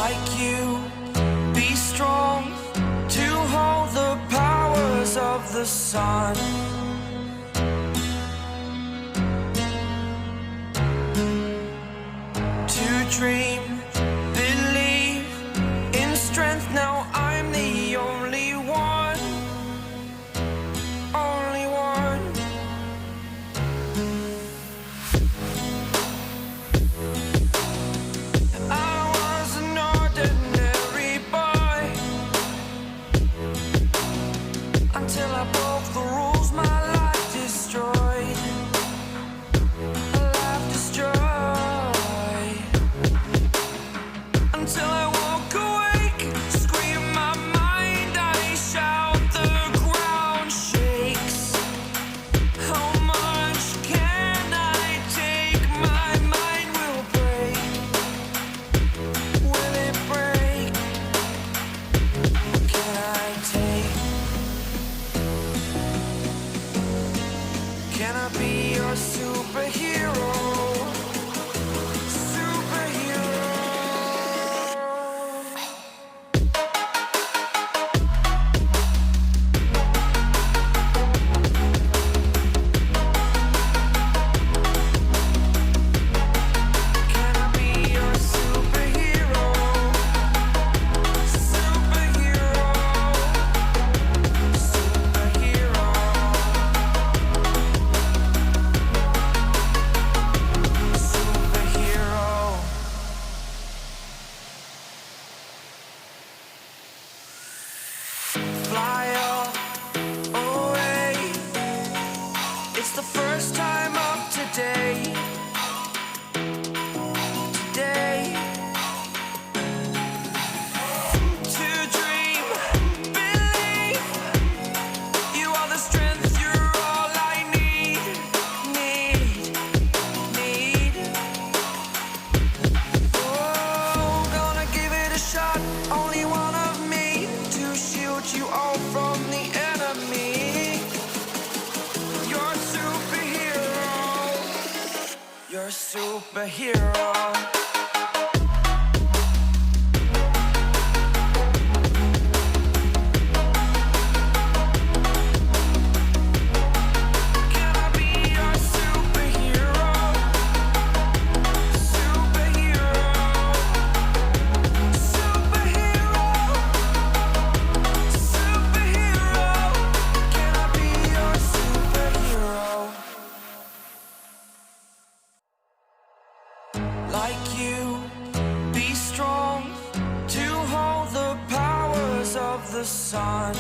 like you, be strong to hold the powers of the sun. To dream, believe in strength. Now I'm the only one, only one. I was an ordinary boy until I broke the rules. My life destroyed, a life destroyed. Until I woke awake, scream my mind, I shout, the ground shakes. How much can I take? My mind will break. Will it break? Can I take? Can I be your superhero? Fly away. It's the first time of today. Today. To dream, believe. You are the strength, you're all I need. Oh, gonna give it a shot. Only one of me to shield you all from the enemy. You're a superhero. You're a superhero. Can I be your superhero? Superhero. Superhero. Superhero. Can I be your superhero? Like you, be strong to hold the powers of the sun.